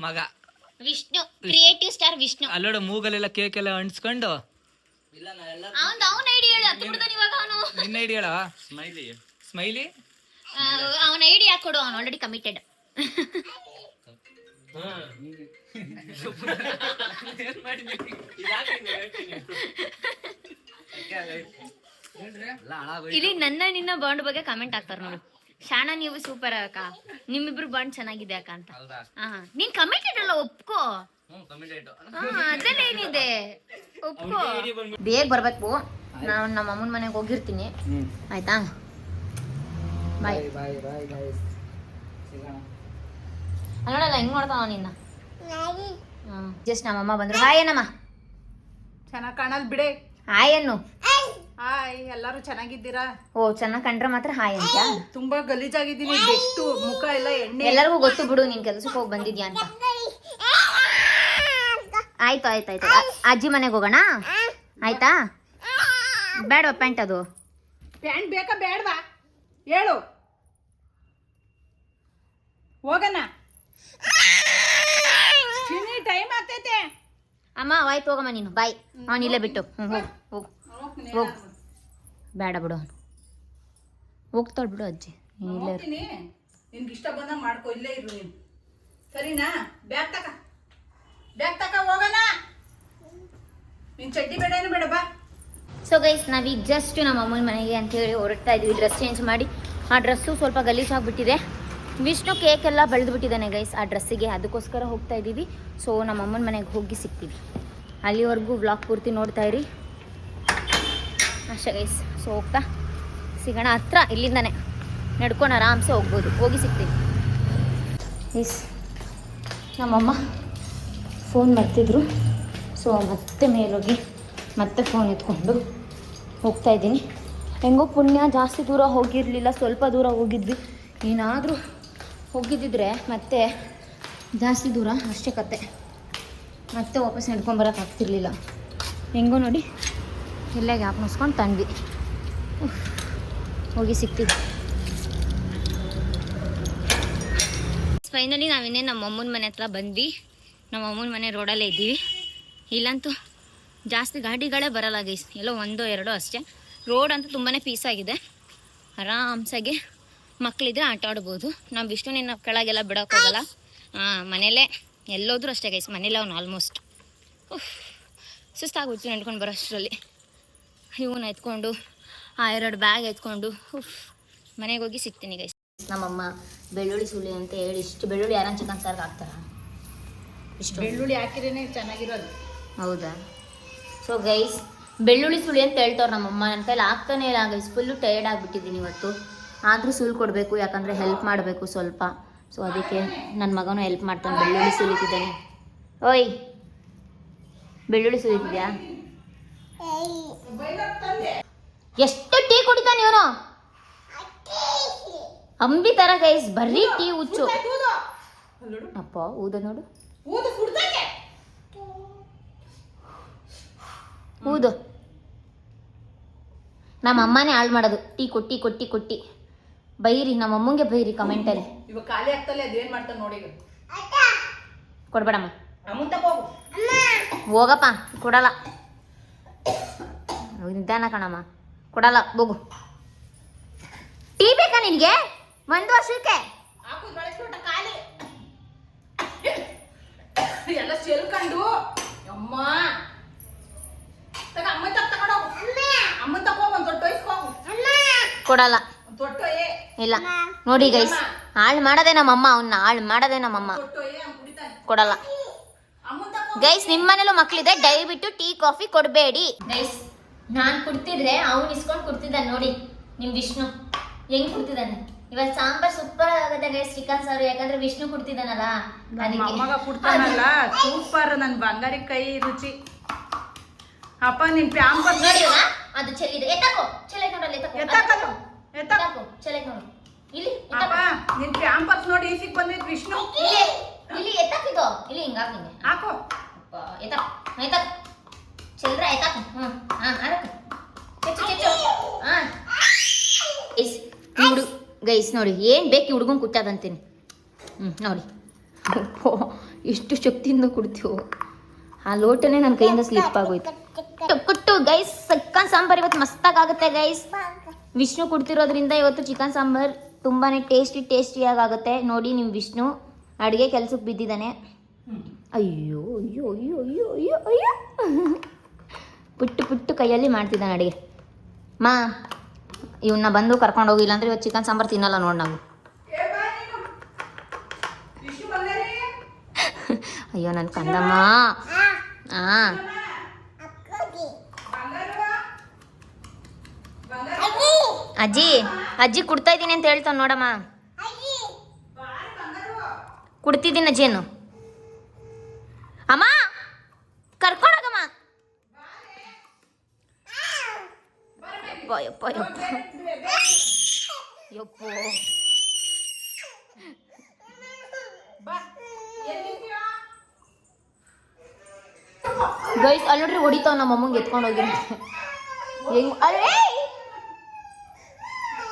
ಮಗ ವಿಷ್ಣು, ಕ್ರಿಯೇಟಿವ್ ಸ್ಟಾರ್ ವಿಷ್ಣು. ಅಲ್ಲೋಡ ಮೂಗಲೆಲ್ಲ ಕೇಕ್ ಎಲ್ಲ ಅಂಟಿಸ್ಕೊಂಡು. ಅವನ ಐಡಿ ಹೇಳು, ಹತ್ತು ಬಿಡ್ತಾನೆ ಇವಾಗ ಅವನು. ನಿನ್ನ ಐಡಿ ಹೇಳ. ಸ್ಮೈಲಿ ಅವನ ಐಡಿ ಯಾಕೆ ಕೊಡು, ಅವನು ಆಲ್ರೆಡಿ ಕಮಿಟೆಡ್. ಇಲ್ಲಿ ನನ್ನ ನಿನ್ನ ಬಾಂಡ್ ಬಗ್ಗೆ ಕಮೆಂಟ್ ಆಗ್ತಾರ ನೋಡಿ. ಶಾಣ ನೀವು ಸೂಪರ್ ಅಕ್ಕ, ನಿಮ್ಮಿಬ್ರು ಬಾಂಡ್ ಚೆನ್ನಾಗಿದೆ ಅಕ್ಕ ಅಂತ. ನೀನ್ ಕಮೆಂಟೆಡ್ ಅಲ್ಲ, ಒಪ್ಕೋ. ಅದ್ರಲ್ಲಿ ಏನಿದೆ, ಒಪ್ಕೋ. ಬೇಗ ಬರ್ಬೇಕು, ನಾನು ನಮ್ಮ ಅಮ್ಮನ ಮನೆಗೆ ಹೋಗಿರ್ತೀನಿ. ಆಯ್ತಾ, ಬಾಯ್. ಅಲ್ಲೋಡಲ್ಲ ಹೆಂಗ್ ನೋಡ್ತಾವ ನಿನ್ನ. ಜಸ್ಟ್ ನಮ್ಮಮ್ಮ ಬಂದ್ರು. ಹಾಯ್ ಏನಮ್ಮ. ಚೆನ್ನಾಗ್ ಕಾಣಲ್ ಬಿಡೆ. ಹಾಯ್ ಅನ್ನು. ಹಾಯ್, ಎಲ್ಲಾರು ಚೆನ್ನಾಗಿದ್ದೀರಾ? ಓ, ಚೆನ್ನಾಗ್ ಕಂಡ್ರೆ ಮಾತ್ರ ಹಾಯ್ ಅಂತ. ತುಂಬಾ ಗಲೀಜಾಗಿದ್ದೀನಿ, ಎಷ್ಟು ಮುಖ ಎಲ್ಲ ಎಣ್ಣೆ. ಎಲ್ಲರಿಗೂ ಗೊತ್ತು ಬಿಡು, ನೀನ್ ಕೆಲ್ಸಕ್ಕೆ ಹೋಗಿ ಬಂದಿದ್ಯಾ ಅಂತ. ಆಯ್ತು ಆಯ್ತು ಆಯ್ತು, ಅಜ್ಜಿ ಮನೆಗೆ ಹೋಗೋಣ ಆಯ್ತಾ? ಬೇಡವಾ ಪ್ಯಾಂಟ್? ಅದು ಪ್ಯಾಂಟ್ ಬೇಕಾ ಬೇಡವಾ ಹೇಳು, ಹೋಗಣ. ಟೈಮ್ ಆಗ್ತೈತೆ ಅಮ್ಮ. ಆಯ್ತು ಹೋಗಮ್ಮ ನೀನು, ಬಾಯ್. ಅವನು ಇಲ್ಲೇ ಬಿಟ್ಟು. ಹೋಗು ಹೋಗು ಹೋಗು. ಬೇಡ ಬಿಡು, ಅವನು ಹೋಗ್ತಾಳು ಬಿಡು ಅಜ್ಜಿ, ನೀನು ಇಲ್ಲೇ ಇರು. ನಿನ್ಗೆ ಇಷ್ಟ ಬಂದಂಗೆ ಮಾಡ್ಕೊ, ಇಲ್ಲೇ ಇರು ನೀನು, ಸರಿನಾ? ಬ್ಯಾಗ್ ತಕ ಹೋಗೋಣ. ನಿನ್ ಚಡ್ಡಿ ಬೇಡ, ಏನು ಬೇಡ, ಬಾ. ಸೊ ಗೈಸ್, ನಾವೀಗ ಜಸ್ಟ್ ನಮ್ಮ ಅಮ್ಮನ ಮನೆಗೆ ಅಂತ ಹೇಳಿ ಹೊರಡ್ತಾ ಇದೀವಿ. ಡ್ರೆಸ್ ಚೇಂಜ್ ಮಾಡಿ, ಆ ಡ್ರೆಸ್ಸು ಸ್ವಲ್ಪ ಗಲೀಜಾಗ್ಬಿಟ್ಟಿದೆ. ವಿಷ್ಣು ಕೇಕ್ ಎಲ್ಲ ಬೆಳೆದ್ಬಿಟ್ಟಿದ್ದಾನೆ ಗೈಸ್ ಆ ಡ್ರೆಸ್ಸಿಗೆ, ಅದಕ್ಕೋಸ್ಕರ ಹೋಗ್ತಾ ಇದ್ದೀವಿ. ಸೊ ನಮ್ಮ ಅಮ್ಮನ ಮನೆಗೆ ಹೋಗಿ ಸಿಗ್ತೀವಿ. ಅಲ್ಲಿವರೆಗೂ ವ್ಲಾಗ್ ಪೂರ್ತಿ ನೋಡ್ತಾ ಇರಿ ಅಷ್ಟೇ ಗೈಸ್. ಸೊ ಹೋಗ್ತಾ ಸಿಗೋಣ, ಹತ್ರ ಇಲ್ಲಿಂದಾನೆ ನಡ್ಕೊಂಡು ಆರಾಮ್ಸೆ ಹೋಗ್ಬೋದು. ಹೋಗಿ ಸಿಗ್ತೀವಿ. ಎಸ್, ನಮ್ಮಮ್ಮ ಫೋನ್ ಮಾಡ್ತಿದ್ರು. ಸೊ ಮತ್ತೆ ಮೇಲೋಗಿ ಮತ್ತೆ ಫೋನ್ ಎತ್ಕೊಂಡು ಹೋಗ್ತಾ ಇದ್ದೀನಿ. ಹೆಂಗೋ ಪುಣ್ಯ ಜಾಸ್ತಿ ದೂರ ಹೋಗಿರಲಿಲ್ಲ, ಸ್ವಲ್ಪ ದೂರ ಹೋಗಿದ್ವಿ. ಏನಾದರೂ ಹೋಗಿದ್ದಿದ್ರೆ ಮತ್ತೆ ಜಾಸ್ತಿ ದೂರ ಅಷ್ಟೇ ಕತೆ, ಮತ್ತೆ ವಾಪಸ್ ನಡ್ಕೊಂಬರೋಕ್ಕಾಗ್ತಿರ್ಲಿಲ್ಲ. ಹೆಂಗೋ ನೋಡಿ ಎಲ್ಲ ಗ್ಯಾಪ್ ಮುಸ್ಕೊಂಡು ತಂದ್ವಿ. ಹೋಗಿ ಸಿಗ್ತೀವಿ. ಫೈನಲಿ ನಾವಿನ್ನೇ ನಮ್ಮ ಅಮ್ಮನ ಮನೆ ಹತ್ರ ಬಂದ್ವಿ. ನಮ್ಮ ಅಮ್ಮನ ಮನೆ ರೋಡಲ್ಲೇ ಇದ್ದೀವಿ. ಇಲ್ಲಂತೂ ಜಾಸ್ತಿ ಗಾಡಿಗಳೇ ಬರಲ್ಲ ಗೈಸ್, ಎಲ್ಲೋ 1-2 ಅಷ್ಟೇ. ರೋಡ್ ಅಂತೂ ತುಂಬಾ ಪೀಸಾಗಿದೆ, ಆರಾಮ್ಸಾಗಿ ಮಕ್ಕಳಿದ್ರೆ ಆಟ ಆಡ್ಬೋದು. ನಾವು ವಿಷ್ಣುನಿನ್ನ ಕೆಳಗೆಲ್ಲ ಬಿಡೋಕ್ಕೋಗಲ್ಲ, ಮನೇಲೇ ಎಲ್ಲೋದ್ರೂ ಅಷ್ಟೇ ಗೈಸ್, ಮನೇಲೆ ಅವ್ನು ಆಲ್ಮೋಸ್ಟ್ ಸುಸ್ತಾಗ್ಬಿಡ್ತೀವಿ ನಡ್ಕೊಂಡು ಬರೋಷ್ಟರಲ್ಲಿ. ಇವನ್ನ ಎತ್ಕೊಂಡು ಆ 2 ಬ್ಯಾಗ್ ಎತ್ಕೊಂಡು ಮನೆಗೆ ಹೋಗಿ ಸಿಗ್ತೀನಿ ಗೈಸ್. ನಮ್ಮಮ್ಮ ಬೆಳ್ಳುಳ್ಳಿ ಸುಳಿ ಅಂತ ಹೇಳಿ ಇಷ್ಟು ಬೆಳ್ಳುಳ್ಳಿ ಯಾರನ್ನ ಚಿಕನ್ ಸಾರ್ಗೆ ಹಾಕ್ತಾರ? ಇಷ್ಟು ಬೆಳ್ಳುಳ್ಳಿ ಹಾಕಿರೇನೆ ಚೆನ್ನಾಗಿರೋದು. ಹೌದಾ? ಸೊ ಗೈಸ್ ಬೆಳ್ಳುಳ್ಳಿ ಸುಳಿ ಅಂತ ಹೇಳ್ತವ್ರು ನಮ್ಮಮ್ಮ. ನನ್ನ ಕೈಲಿ ಆಗ್ತಾನೆ ಇಲ್ಲ ಗೈಸ್, ಫುಲ್ಲು ಟಯರ್ಡ್ ಆಗಿಬಿಟ್ಟಿದ್ದೀನಿ ಇವತ್ತು. ಆದರೂ ಸುಲ್ ಕೊಡಬೇಕು, ಯಾಕಂದರೆ ಹೆಲ್ಪ್ ಮಾಡಬೇಕು ಸ್ವಲ್ಪ. ಸೊ ಅದಕ್ಕೆ ನನ್ನ ಮಗನೂ ಹೆಲ್ಪ್ ಮಾಡ್ತಾನೆ, ಬೆಳ್ಳುಳ್ಳಿ ಸುಲಿತಿದ್ದಾನೆ. ಓಯ್ ಬೆಳ್ಳುಳ್ಳಿ ಸುಲಿತಿದ್ಯಾ? ಎಷ್ಟು ಟೀ ಕುಡಿತಾನೆ ಇವನು, ಅಂಬಿ ತರ ಗೈಸ್, ಬರ್ರಿ ಟೀ ಹುಚ್ಚು. ಅಪ್ಪ ಊದ ನೋಡು, ಊದು. ನಮ್ಮ ಅಮ್ಮನೇ ಹಾಳು ಮಾಡೋದು, ಟೀ ಕೊಟ್ಟಿ ಕೊಟ್ಟಿ ಕೊಟ್ಟಿ. ಬೈರಿ ನಮ್ಮ ಅಮ್ಮಂಗೆ, ಬೈರಿ ಕಮೆಂಟಲ್ಲಿ. ಇವಾಗ ಖಾಲಿ ಆಗ್ತಲ್ಲ, ಅದೇನ್ ಮಾಡ್ತಾನೆ ನೋಡಿ. ಕೊಡ್ಬೇಡಮ್ಮ, ಹೋಗು ಹೋಗಪ್ಪ, ಕೊಡಲ್ಲ. ನಿಧಾನ ಕಣಮ್ಮ, ಕೊಡಲ್ಲ, ಹೋಗು. ಟೀ ಬೇಕಾ ನಿನಗೆ 1 ವರ್ಷಕ್ಕೆ? ಹಾಕು ಬಳಸ್ಬಿಟ್ಟ ಖಾಲಿ ಎಲ್ಲ ಚೆಲ್ಕೊಂಡು. ಅಮ್ಮ ಅಮ್ಮ ತಗೊಂಡೋಗು, ಅಮ್ಮ ತಗೋ, ಒಂದು ದೊಡ್ಡ ವಯಸ್ಕೋಗು. ಕೊಡಲ್ಲ, ತೊಟ್ಟೊಯ್ಯೆ ಇಲ್ಲ. ನೋಡಿ ಗೈಸ್, ಹಾಳು ಮಾಡೋದೇ ನಮ್ಮಮ್ಮ, ಅವನ್ನ ಹಾಳು ಮಾಡೋದೇ ನಮ್ಮಮ್ಮ. ತೊಟ್ಟೊಯ್ಯೆ ಅವ್ನು ಕುಡಿತಾನೆ. ಕೊಡಲ್ಲ ಅಮ್ಮ ತಗೋ. ಗೈಸ್, ನಿಮ್ಮ ಮನೇಲೂ ಮಕ್ಳಿದೆ, ದಯವಿಟ್ಟು ಟೀ ಕಾಫಿ ಕೊಡಬೇಡಿ ಗೈಸ್. ನಾನು ಕುಡ್ತಿದ್ರೆ ಅವ್ನು ಇಸ್ಕೊಂಡು ಕುಡ್ತಿದ್ದಾನೆ ನೋಡಿ, ನಿಮ್ ವಿಷ್ಣು ಹೆಂಗ್ ಕುಡ್ತಿದ್ದಾನೆ. ಇವತ್ತು ಸಾಂಬಾರ್ ಸೂಪರ್ ಆಗುತ್ತೆ ಗೈಸ್, ಚಿಕನ್ ಸಾರು, ಯಾಕಂದ್ರೆ ವಿಷ್ಣು ಕುಡ್ತಿದ್ದಾನಲ್ಲ ನಮ್ಮ ಅಮ್ಮಗ ಕುಡ್ತಾನಲ್ಲ, ಸೂಪರ್. ನನ್ ಬಂಗಾರಿ ಕೈ ರುಚಿ. ಅಪ್ಪ ನಿನ್ ಪ್ಯಾಂಪರ್ ನೋಡಿ ಅದು ಚೆಲ್ಲಿದೆ. ಎತ್ತಕೋ, ಚೆಲ್ಲಕ್ ನೋಡಲ್ಲ, ಎತ್ತಾಕದು, ಎತ್ತಕೋ, ಚೆಲ್ಲಕ್ ನೋಡು. ಇಲ್ಲಿ ಅಪ್ಪ ನಿನ್ ಪ್ಯಾಂಪರ್ಸ್ ನೋಡಿ ಈಸಿಗೆ ಬಂದೈತ್ ವಿಷ್ಣು. ಇಲ್ಲಿ ಇಲ್ಲಿ ಎತ್ತಕಿದು, ಇಲ್ಲಿ ಹಿಂಗಾಗಿ ನಿಂಗೆ ಹಾಕೋ. ಎತ್ತಕ್ ಎತ್ತಕ್ ಚೆಲ್ರ ಎತ್ತಕ್. ಆರಕ್ಕೆ ಚೆಚ್ಚು ಚೆಚ್ಚು. ಗೈಸ್ ನೋಡಿ ಏನ್ ಬೇಕು ಹುಡುಗನ್ ಕುಟ್ಟದಂತೀನಿ. ನೋಡಿ ಎಷ್ಟು ಶಕ್ತಿಯಿಂದ ಕುಡ್ತೀವೋ. ಆ ಲೋಟನೇ ನನ್ನ ಕೈಯಿಂದ ಸ್ಲಿಪ್ ಆಗೋಯ್ತು. ಕುಟ್ಟು ಗೈಸ್, ಚಿಕನ್ ಸಾಂಬಾರ್ ಇವತ್ತು ಮಸ್ತಾಗುತ್ತೆ ಗೈಸ್. ವಿಷ್ಣು ಕುಡ್ತಿರೋದ್ರಿಂದ ಇವತ್ತು ಚಿಕನ್ ಸಾಂಬಾರ್ ತುಂಬಾನೇ ಟೇಸ್ಟಿಯಾಗಿ ಆಗುತ್ತೆ. ನೋಡಿ ನಿಮ್ಮ ವಿಷ್ಣು ಅಡುಗೆ ಕೆಲ್ಸಕ್ಕೆ ಬಿದ್ದಿದ್ದಾನೆ. ಅಯ್ಯೋ ಅಯ್ಯೋ ಅಯ್ಯೋ ಅಯ್ಯೋ ಅಯ್ಯೋ ಅಯ್ಯೋ ಪುಟ್ಟು ಪುಟ್ಟು ಕೈಯಲ್ಲಿ ಮಾಡ್ತಿದ್ದಾನೆ ಅಡುಗೆ. ಮಾ ಇವನ್ನ ಬಂದು ಕರ್ಕೊಂಡು ಹೋಗಿಲ್ಲ ಅಂದ್ರೆ ಇವತ್ತು ಚಿಕನ್ ಸಾಂಬಾರ್ ತಿನ್ನಲ್ಲ ನೋಡಿ ನಾವು. ಅಯ್ಯೋ ನನ್ನ ಕಂದಮ್ಮ. ಅಜ್ಜಿ ಅಜ್ಜಿ ಕುಡ್ತಾ ಇದ್ದೀನಿ ಅಂತ ಹೇಳ್ತಾವ ನೋಡಮ್ಮ. ಕುಡ್ತಿದ್ದೀನಿ ಅಜ್ಜಿಯನ್ನು. ಅಮ್ಮ ಕರ್ಕೊಂಡೋಗಮ್ಮ. ಯಪ್ಪ ಯಪ್ಪ ಯಪ್ಪ ಯಪ್ಪೋ. ಗೈಸ್ ಅಲ್ಲಿ ನೋಡ್ರಿ ಹೊಡಿತಾವ ನಮ್ಮ ಅಮ್ಮಂಗೆ ಎತ್ಕೊಂಡು ಹೋಗಿ ಹೆಂಗ್ ಅಲ್ಲೇ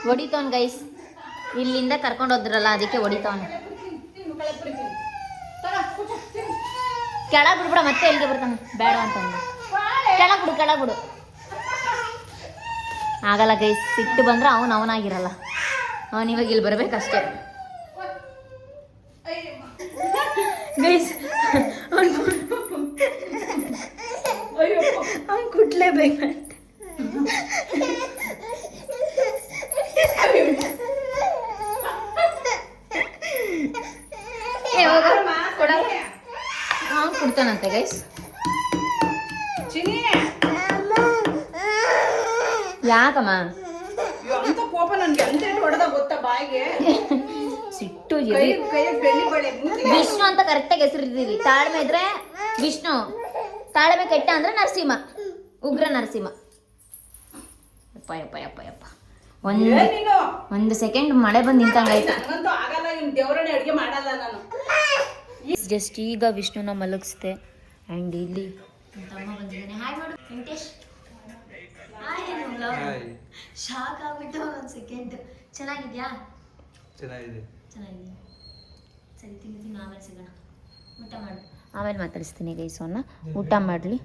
ಹೊಡಿತಾವನ್ ಗೈಸ್. ಇಲ್ಲಿಂದ ಕರ್ಕೊಂಡು ಹೋದ್ರಲ್ಲ ಅದಕ್ಕೆ ಹೊಡಿತಾವನ್. ಕೆಳಗ್ ಬಿಡ್ಬಿಡ, ಮತ್ತೆ ಎಲ್ಲಿಗೆ ಬರ್ತಾನೆ ಬೇಡ ಅಂತಂದು. ಕೆಳಗ್ ಬಿಡು. ಆಗಲ್ಲ ಗೈಸ್, ಸಿಟ್ಟು ಬಂದ್ರೆ ಅವನಾಗಿರಲ್ಲ. ಅವನ್ ಇವಾಗ ಇಲ್ಲಿ ಬರ್ಬೇಕಷ್ಟೇ ಗೈಸ್. ಅವ್ನು ಕುಟ್ಲೇಬೇಕು. ಅವ್ನು ಕುಡ್ತಾನಂತೆ ಗೈಸ್. ಯಾಕಮ್ಮ ಅಂತ ಕೋಪ ನನ್ಗೆ ಅಂತ ಹೊಡೆದ ಗೊತ್ತಾ ಬಾಯಿಗೆ. ಸಿಟ್ಟು. ಬೆಳ್ಳಿ ವಿಷ್ಣು ಅಂತ ಕರೆಕ್ಟಾಗಿ ಹೆಸರಿದ್ದೀವಿ. ತಾಳ್ಮೆ ಇದ್ರೆ ವಿಷ್ಣು, ತಾಳ್ಮೆ ಕೆಟ್ಟ ಅಂದ್ರೆ ನರಸಿಂಹ, ಉಗ್ರ ನರಸಿಂಹ. ಯಪ್ಪ ಯಪ್ಪ ಯಪ್ಪ ಯಪ್ಪ. ಒಂದು ಸೆಕೆಂಡ್ ಮಳೆ ಬಂದು ನಿಂತಂಗಾಯ್ತು. ಆಗಲ್ಲ, ದೇವರನ್ನೇ ಅಡುಗೆ ಮಾಡಲ್ಲ ನಾನು. ಜಸ್ಟ್ ಈಗ ವಿಷ್ಣುನ ಮಲಗಿಸ್ದೆ. ಆ್ಯಂಡ್ ಇಲ್ಲಿ ತಮ್ಮ ಬಂದಿದ್ದಾನೆ. ಹಾಯ್ ಮಾಡು ವೆಂಕಟೇಶ್. ಶಾಕ್ ಆಗ್ಬಿಟ್ಟು ಒಂದು ಸೆಕೆಂಡ್. ಚೆನ್ನಾಗಿದ್ಯಾ? ಚೆನ್ನಾಗಿದೆ. ಸರಿ ತಿಂದು ಆಮೇಲೆ ಸಿಗೋಣ. ಊಟ ಮಾಡು, ಆಮೇಲೆ ಮಾತಾಡಿಸ್ತೀನಿ ಗೈಸ್. ಅವನ್ನ ಊಟ ಮಾಡಲಿ.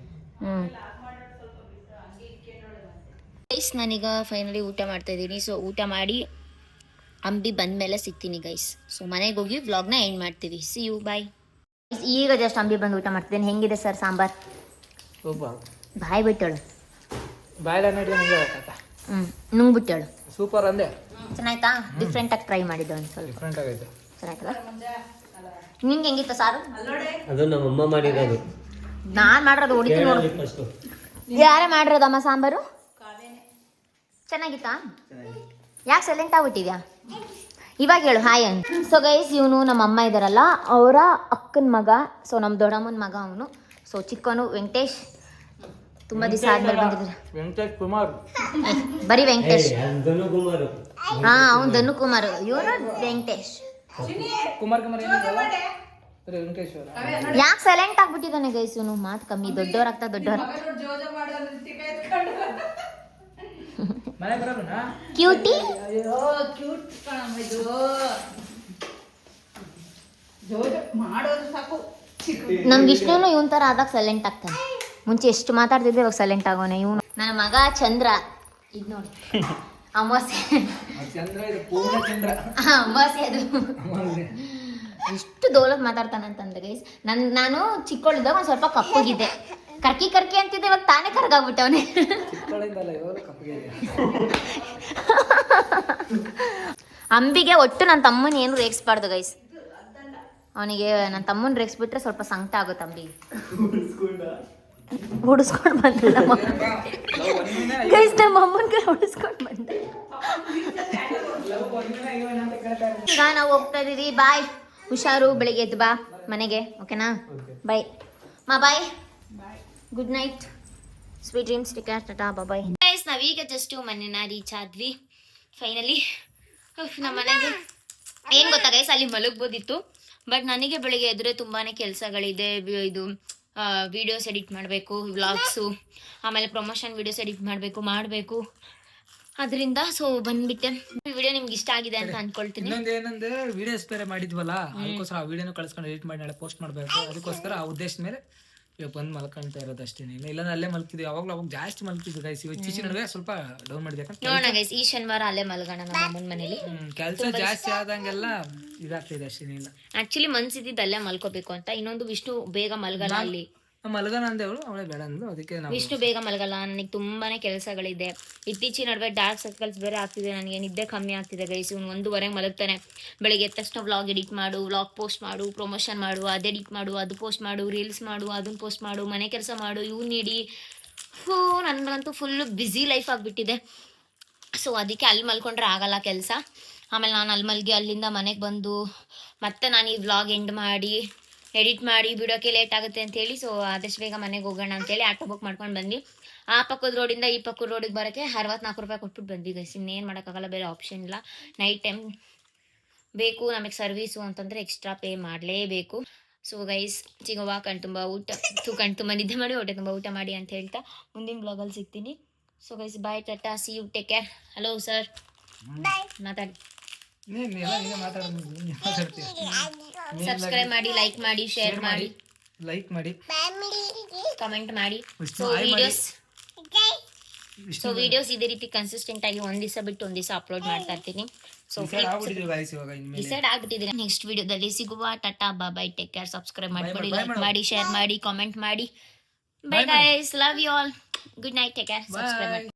ಗೈಸ್ ನಾನೀಗ ಫೈನಲಿ ಊಟ ಮಾಡ್ತಾ ಇದ್ದೀನಿ. ಸೊ ಊಟ ಮಾಡಿ ಅಂಬಿ ಬಂದಮೇಲೆ ಸಿಗ್ತೀನಿ ಗೈಸ್. ಸೊ ಮನೆಗೆ ಹೋಗಿ ವ್ಲಾಗ್ನ ಎಂಡ್ ಮಾಡ್ತೀವಿ. ಸಿ ಯು, ಬಾಯ್. ಈಗ ಜಸ್ಟ್ ಅಂಬಿ ಬಂದು ಊಟ ಮಾಡ್ತಿದ್ದೀನಿ. ಹೆಂಗಿದೆ ಸರ್ ಸಾಂಬಾರ್? ಬಾಯ್ ಬಿಟ್ಟಳು. ಬಾಯ್ಲ ನೋಡಿ ನಂಗೆ ಹೇಳ್ತಾ ನುಂಗ್ಬಿಟ್ಟು ಹೇಳು. ಸೂಪರ್ ಅಂದೆ. ಚೆನ್ನಾಯ್ತಾ? ಡಿಫ್ರೆಂಟ್ ಆಗಿ ಟ್ರೈ ಮಾಡಿದ್ದು ಒಂದು ಸ್ವಲ್ಪ. ಡಿಫ್ರೆಂಟ್ ಆಗೈತೆ. ಚೆನ್ನಾಯ್ತಲ್ಲ? ನಿಂಗೆ ಹೆಂಗಿತ್ತು ಸಾರು? ಅದು ನಮ್ಮಮ್ಮ ಮಾಡಿರೋದು. ನಾನ್ ಮಾಡಿರೋದು ಹೊಡಿತೀನಿ ನೋಡು. ಫಸ್ಟು ಯಾರೇ ಮಾಡಿರೋದಮ್ಮ ಸಾಂಬಾರು? ಚೆನ್ನಾಗಿತ್ತಾ? ಯಾಕೆ ಸೈಲೆಂಟ್ ಆಗ್ಬಿಟ್ಟಿದ್ಯಾ? ಇವಾಗ ಹೇಳು ಹಾಯ್ ಅಂತ. ಸೊ ಗೈಸ್, ಇವನು ನಮ್ಮ ಅಮ್ಮ ಇದ್ದಾರಲ್ಲ, ಅವರ ಅಕ್ಕನ ಮಗ. ಸೊ ನಮ್ಮ ದೊಡ್ಡಮ್ಮನ ಮಗ ಅವನು. ಸೊ ಚಿಕ್ಕವನು ವೆಂಕಟೇಶ್. ತುಂಬ ದಿವಸ ಆದ್ಮೇಲೆ ಬಂದಿದ್ದಾರೆ. ವೆಂಕಟೇಶ್ ಕುಮಾರ್. ಬರೀ ವೆಂಕಟೇಶ್. ಧನುಕುಮಾರ್. ಹಾ, ಅವ್ನು ಧನುಕುಮಾರ್, ಇವನು ವೆಂಕಟೇಶ್. ಕುಮಾರ್ ವೆಂಕಟೇಶ್ ಯಾಕೆ ಸೈಲೆಂಟ್ ಆಗ್ಬಿಟ್ಟಿದ್ದಾನೆ ಗೈಸ್ ಇವನು? ಮಾತು ಕಮ್ಮಿ. ದೊಡ್ಡವರಾಗ್ತಾ ದೊಡ್ಡವ್ರ. ಮನೆ ಬರೋಣ. ಕ್ಯೂಟಿ. ಅಯ್ಯೋ ಕ್ಯೂಟ್ ಕಣಮ್ಮ ಇದು. ಜೋಜ ಮಾಡೋದು ಸಾಕು. ನಮ್ ವಿಷ್ಣುನು ಇವನ್ ತರ ಆದಾಗ ಸೈಲೆಂಟ್ ಆಗ್ತಾನೆ. ಮುಂಚೆ ಎಷ್ಟು ಮಾತಾಡ್ತಿದ್ದೆ, ಇವಾಗ ಸೈಲೆಂಟ್ ಆಗೋನೆ ಇವನು. ನನ್ನ ಮಗ ಚಂದ್ರ. ಇದ್ ನೋಡಿ ಅಮಾವಾಸ್ಯೆ. ಚಂದ್ರ ಇದು ಪೂರ್ಣ ಚಂದ್ರ. ಅಮಾವಾಸ್ಯೆ ಅದು. ಎಷ್ಟು ದೌಲತ್ ಮಾತಾಡ್ತಾನಂತಂದ್ರೆ ಗೈಸ್, ನಾನು ಚಿಕ್ಕವಳಿದ್ದಾಗ ಒಂದ್ ಸ್ವಲ್ಪ ಕಪ್ಪಗಿದ್ದೆ. ಕರ್ಕಿ ಕರ್ಕಿ ಅಂತಿದ್ದೆ, ಇವಾಗ ತಾನೇ ಕರ್ಗಾಗ್ಬಿಟ್ಟವನೆ. ಅಂಬಿಗೆ ಒಟ್ಟು ನನ್ನ ತಮ್ಮನ ಏನು ರೇಗಿಸ್ಬಾರ್ದು ಗೈಸ್. ಅವನಿಗೆ ನನ್ನ ತಮ್ಮನ ರೇಗಿಸ್ಬಿಟ್ರೆ ಸ್ವಲ್ಪ ಸಂಕಟ ಆಗುತ್ತೆ ಅಂಬಿಗೆ. ಹುಡಿಸ್ಕೊಂಡು ಬಂದ ಗೈಸ್, ನಮ್ಮ ಅಮ್ಮನ್ಗೆ ಹುಡಿಸ್ಕೊಂಡು ಬಂದ. ಈಗ ನಾವು ಹೋಗ್ತಾ ಇದೀವಿ. ಬಾಯ್, ಹುಷಾರು. ಬೆಳಿಗ್ಗೆ ಎದ್ದು ಬಾ ಮನೆಗೆ, ಓಕೆನಾ? Bye bye, good night, sweet dreams, take care, ta-ta, bye. Guys, ನಾವೀಗ ಜಸ್ಟ್ ಮನೆನ ರೀಚ್ ಆದ್ವಿ ಫೈನಲಿ. ನಮ್ಮ ಮನೆಗೆ ಏನು ಗೊತ್ತಾ ಗೈಸ್, ಅಲ್ಲಿ ಮಲಗ್ಬೋದಿತ್ತು, ಬಟ್ ನನಗೆ ಬೆಳಿಗ್ಗೆ ಎದ್ರೆ ತುಂಬಾನೇ ಕೆಲಸಗಳಿದೆ. ಇದು ವಿಡಿಯೋಸ್ ಎಡಿಟ್ ಮಾಡಬೇಕು, ವ್ಲಾಗ್ಸು, ಆಮೇಲೆ ಪ್ರಮೋಷನ್ ವಿಡಿಯೋಸ್ ಎಡಿಟ್ ಮಾಡಬೇಕು. ಅದರಿಂದ ಸೊ ಬಂದ್ಬಿಟ್ಟೆ. ವಿಡಿಯೋ ನಿಮ್ಗೆ ಇಷ್ಟ ಆಗಿದೆ ಅಂತ ಅನ್ಕೊಳ್ತೀನಿ. ಇನ್ನೊಂದು ಏನಂದ್ರೆ ವಿಡಿಯೋಸ್ ಬೇರೆ ಮಾಡಿದ್ವಲ್ಲ, ಅದಕ್ಕೋಸ್ಕರ ಆ ವಿಡಿಯೋನ ಕಳ್ಸ್ಕೊಂಡು ಎಡಿಟ್ ಮಾಡಿ ನಾಳೆ ಪೋಸ್ಟ್ ಮಾಡಬೇಕು. ಅದಕ್ಕೋಸ್ಕರ ಆ ಉದ್ದೇಶದ ಮೇಲೆ ಇವಾಗ ಬಂದು ಮಲ್ಕೊಂತ ಇರೋದು ಅಷ್ಟೇ. ಇಲ್ಲ ಅಲ್ಲೇ ಮಲ್ಕಿದ್ವಿ, ಅವಾಗಲೂ ಅವಾಗ ಜಾಸ್ತಿ ಮಲ್ಕಿದ್ವಿ ಗೈಸ್. ಇವಾಗ ಚಿಚಿ ನಡುವೆ ಸ್ವಲ್ಪ ಡೌನ್ ಮಾಡಿದೆ. ನೋಡೋಣ ಗೈಸ್, ಈ ಶನಿವಾರ ಅಲ್ಲೇ ಮಲ್ಗೋಣ ನಮ್ಮ ಅಮ್ಮನ ಮನೇಲಿ. ಕೆಲಸ ಜಾಸ್ತಿ ಆದಂಗೆಲ್ಲ ಇದಾಗ್ತಿದೆ ಅಷ್ಟೇ. ಇಲ್ಲ ಆಕ್ಚುಲಿ ಮನ್ಸಿದ್ದು ಅಲ್ಲೇ ಮಲ್ಕೋಬೇಕು ಅಂತ. ಇನ್ನೊಂದು ವಿಷ್ಣು ಬೇಗ ಮಲ್ಗಲ್ಲ ಅಲ್ಲಿ. ಮಲ್ಗನ ಅಂದೆ ಅವಳು, ಅವಳೇ ಬೇಡ ಅಂದ್ಲು. ಅದಕ್ಕೆ ನಾವು ವಿಷ್ಣು ಬೇಗ ಮಲಗಲ್ಲ. ನನಗೆ ತುಂಬಾನೇ ಕೆಲಸಗಳಿದೆ. ಇತ್ತೀಚಿನ ನಡುವೆ ಡಾರ್ಕ್ ಸರ್ಕಲ್ಸ್ ಬೇರೆ ಆಗ್ತಿದೆ, ನನಗೆ ನಿದ್ದೆ ಕಮ್ಮಿ ಆಗ್ತಿದೆ ಗೈಸ್. ಇವ್ನು 1:30 ಮಲಗ್ತಾನೆ. ಬೆಳಿಗ್ಗೆ ಎದ್ದ ತಕ್ಷಣ ವ್ಲಾಗ್ ಎಡಿಟ್ ಮಾಡು, ವ್ಲಾಗ್ ಪೋಸ್ಟ್ ಮಾಡು, ಪ್ರಮೋಷನ್ ಮಾಡು, ಅದು ಎಡಿಟ್ ಮಾಡು, ಅದು ಪೋಸ್ಟ್ ಮಾಡು, ರೀಲ್ಸ್ ಮಾಡು, ಅದನ್ನ ಪೋಸ್ಟ್ ಮಾಡು, ಮನೆ ಕೆಲಸ ಮಾಡು, ಇವ್ನು ನೀಡಿ. ನನಗಂತೂ ಫುಲ್ಲು ಬ್ಯುಸಿ ಲೈಫ್ ಆಗಿಬಿಟ್ಟಿದೆ. ಸೊ ಅದಕ್ಕೆ ಅಲ್ಲಿ ಮಲ್ಕೊಂಡ್ರೆ ಆಗಲ್ಲ ಕೆಲಸ. ಆಮೇಲೆ ನಾನು ಅಲ್ಲಿ ಮಲಗಿ ಅಲ್ಲಿಂದ ಮನೆಗೆ ಬಂದು ಮತ್ತೆ ನಾನು ಈ ವ್ಲಾಗ್ ಎಂಡ್ ಮಾಡಿ ಎಡಿಟ್ ಮಾಡಿ ಬಿಡೋಕ್ಕೆ ಲೇಟ್ ಆಗುತ್ತೆ ಅಂತೇಳಿ, ಸೊ ಆದಷ್ಟು ಬೇಗ ಮನೆಗೆ ಹೋಗೋಣ ಅಂತೇಳಿ ಆಟೋ ಬುಕ್ ಮಾಡ್ಕೊಂಡು ಬಂದು ಆ ಪಕ್ಕದ ರೋಡಿಂದ ಈ ಪಕ್ಕದ ರೋಡಿಗೆ ಬರೋಕ್ಕೆ 64 ರೂಪಾಯಿ ಕೊಟ್ಬಿಟ್ಟು ಬಂದ್ವಿ ಗೈಸ್. ಇನ್ನೇನು ಮಾಡೋಕ್ಕಾಗಲ್ಲ, ಬೇರೆ ಆಪ್ಷನ್ ಇಲ್ಲ. ನೈಟ್ ಟೈಮ್ ಬೇಕು ನಮಗೆ ಸರ್ವೀಸು ಅಂತಂದರೆ ಎಕ್ಸ್ಟ್ರಾ ಪೇ ಮಾಡಲೇಬೇಕು. ಸೊ ಗೈಸ್, ಸಿಗುವ ಕಣ್ತುಂಬ ನಿದ್ದೆ ಮಾಡಿ, ಹೊಟ್ಟೆ ತುಂಬ ಊಟ ಮಾಡಿ ಅಂತ ಹೇಳ್ತಾ ಮುಂದಿನ ಬ್ಲಾಗಲ್ಲಿ ಸಿಗ್ತೀನಿ. So guys, bye, tata, see you, take care. Hello sir, ಮಾತಾಡಿ. ಸಬ್ಸ್ಕ್ರೈಬ್ ಮಾಡಿ, ಲೈಕ್ ಮಾಡಿ, ಶೇರ್ ಮಾಡಿ, ಕಮೆಂಟ್ ಮಾಡಿ. ಸೊ ವಿಡಿಯೋಸ್ ಇದೇ ರೀತಿ ಕನ್ಸಿಸ್ಟೆಂಟ್ ಆಗಿ ಒಂದ್ ದಿವಸ ಬಿಟ್ಟು ಒಂದ್ ದಿವಸ ಅಪ್ಲೋಡ್ ಮಾಡ್ತಾ ಇರ್ತೀನಿ. So decide ಆಗ್ಬಿಟ್ಟಿದ್ದೀನಿ. ನೆಕ್ಸ್ಟ್ ವಿಡಿಯೋದಲ್ಲಿ ಸಿಗುವ. Tata, bye, take care. Subscribe ಮಾಡ್ಕೊಳ್ಳಿ, ಲೈಕ್ ಮಾಡಿ, ಶೇರ್ ಮಾಡಿ, ಕಾಮೆಂಟ್ ಮಾಡಿ. Bye guys, love you all. Good night, take care, subscribe ಮಾಡಿ.